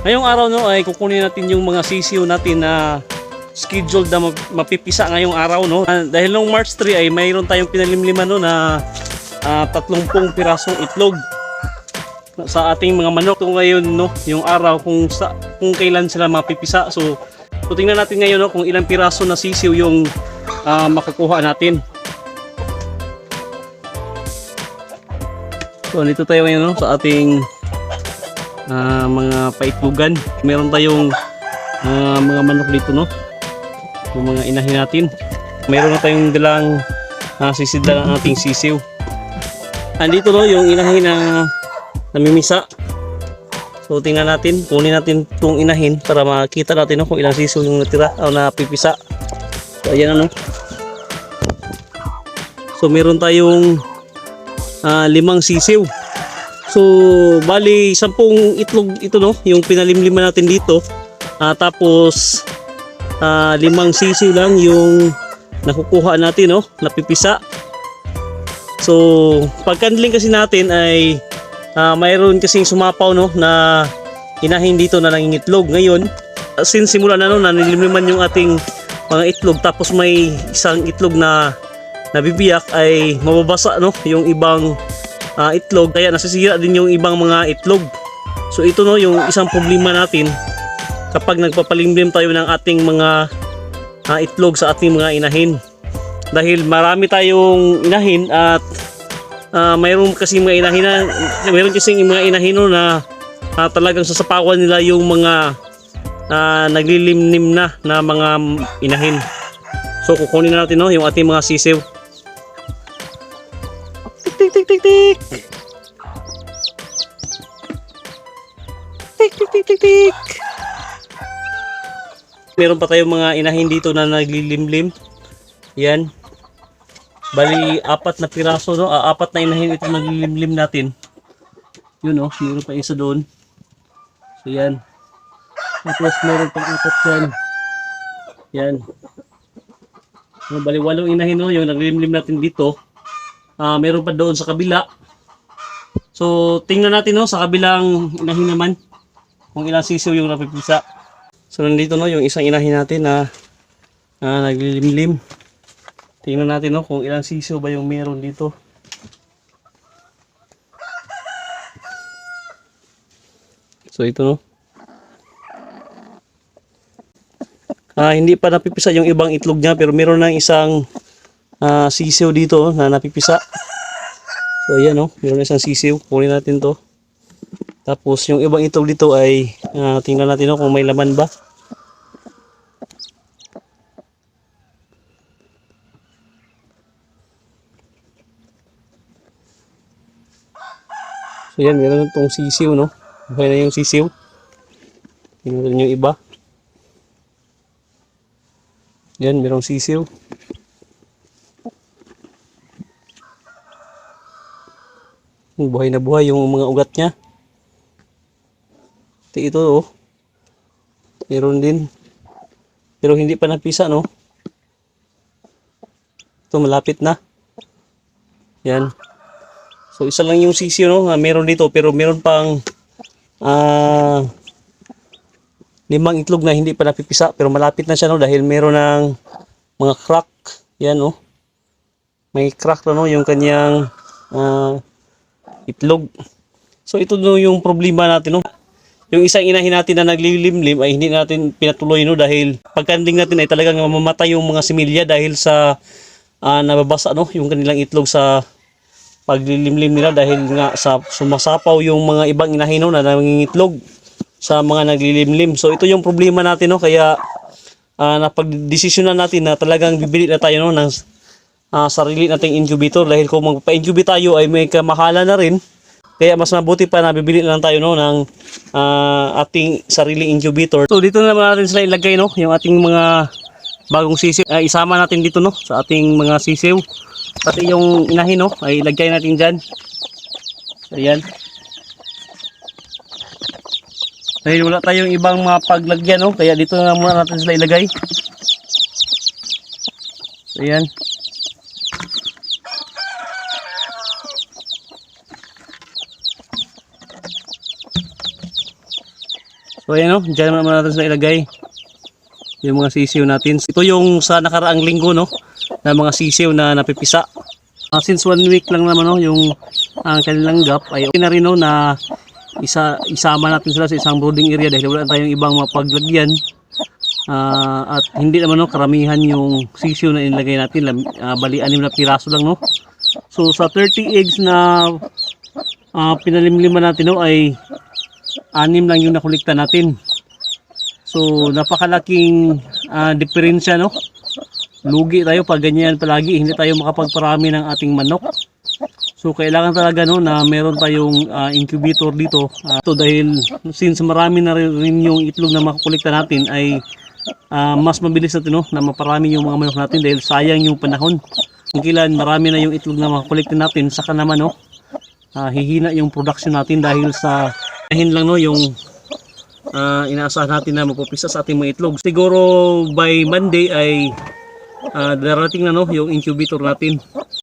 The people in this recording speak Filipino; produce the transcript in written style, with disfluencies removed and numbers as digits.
Ngayong araw no ay kukunin natin yung mga sisiw natin na scheduled na mapipisa ngayong araw no. Dahil nung March 3 ay mayroon tayong pinalimliman no na 30 pirasong itlog sa ating mga manok. So ngayon no, yung araw kung kailan sila mapipisa. So tingnan natin ngayon no kung ilang piraso na sisiw yung makukuha natin. So dito tayo ngayon no, sa ating mga paitlugan. Meron tayong mga manok dito no, yung mga inahin natin. Meron na tayong dalang sisidlan ng ating sisiw. Andito no yung inahin na namimisa. So tingnan natin, kunin natin itong inahin para makita natin no, kung ilang sisiw yung natira o napipisa. So ayan ano. So meron tayong 5 sisiw. So bali 10 itlog ito no, yung pinalimliman natin dito. Tapos 5 sisiw lang yung nakukuha natin no, napipisa. So pagkandling kasi natin ay mayroon kasing sumapaw no na inahin dito na nangingitlog. Ngayon since simula na no nanilimliman yung ating mga itlog, tapos may isang itlog na nabibiyak, ay mababasa no yung ibang itlog, kaya nasisira din yung ibang mga itlog. So ito no yung isang problema natin kapag nagpapalimlim tayo ng ating mga itlog sa ating mga inahin. Dahil marami tayong inahin at mayroon kasing mga inahin na talagang sasapawan nila yung mga naglilimlim na mga inahin. So kukunin na natin no yung ating mga sisiw. Tik tik tik tik. Tik tik tik tik tik. Meron pa tayong mga inahin dito na naglilimlim. Yan. Bali 4 na piraso no, 4 na inahin ito naglilimlim natin. Yun oh, meron pa isa doon. So yan. Tapos meron pang 4 dyan. Yan. So, bali 8 inahin no yung naglilimlim natin dito. Meron pa doon sa kabila. So tingnan natin no sa kabilang inahin naman kung ilang sisiw yung napipisa. So nandito no yung isang inahin natin na naglilimlim. Tingnan natin no kung ilang sisiw ba yung meron dito. So ito no. Hindi pa napipisa yung ibang itlog niya, pero meron ng isang sisiw dito na napipisa. So ayan no, meron isang sisiw. Kunin natin to. Tapos yung ibang itlog dito ay tingnan natin no kung may laman ba. So yan, meron itong sisiw no. Okay na yung sisiw. Tingnan natin yung iba. Yan, merong sisiw. Buhay na buhay yung mga ugat niya. Ito oh. Meron din. Pero hindi pa napisa no. Ito malapit na. Yan. So isa lang yung sisiw no, meron dito, pero meron pang 5 itlog na hindi pa napipisa, pero malapit na siya no dahil meron ng mga crack. Yan oh. May crack na no yung kanyang itlog. So ito no yung problema natin no. Yung isang inahin natin na naglilimlim ay hindi natin pinatuloy no dahil pagkanding natin ay talagang mamamatay yung mga similya dahil sa nababasa no yung kanilang itlog sa paglilimlim nila, dahil nga sa sumasapaw yung mga ibang inahin no na nangingitlog sa mga naglilimlim. So ito yung problema natin no, kaya napagdesisyonan natin na talagang bibili na tayo no ng sarili nating incubator, dahil kung magpa-incubate tayo ay may kamahalan na rin. Kaya mas mabuti pa na bibili na lang tayo no ng ating sariling incubator. So dito na naman natin sila ilagay no yung ating mga bagong sisiw. Isama natin dito no sa ating mga sisiw. Pati yung inahin no ay ilagay natin dyan. Ayan. Dahil wala tayong ibang mapaglagyan no, kaya dito na muna natin sila ilagay. Ayan. So ayan no, dyan naman natin sila ilagay yung mga sisiw natin. Ito yung sa nakaraang linggo no, na mga sisiw na napipisa. Since 1 week lang naman no, yung kanilang gap ay okay na rin no, na isama natin sila sa isang brooding area dahil wala tayong ibang mapaglagyan. At hindi naman no, karamihan yung sisiw na inilagay natin, bali 6 na piraso lang no. So sa 30 eggs na pinalimliman natin no, ay 6 lang yung nakulikta natin. So napakalaking diferensya no. Lugi tayo pag ganyan palagi, hindi tayo makapagparami ng ating manok. So kailangan talaga no, na meron tayong incubator dito. Ito dahil since marami na rin yung itlog na makukulikta natin ay mas mabilis natin no, na maparami yung mga manok natin dahil sayang yung panahon. Kung kailan marami na yung itlog na makukulikta natin, saka naman no, hihina yung production natin dahil sa ahin lang no, yung inaasahan natin na magpupisa sa ating mga itlog. Siguro by Monday ay darating na no, yung incubator natin.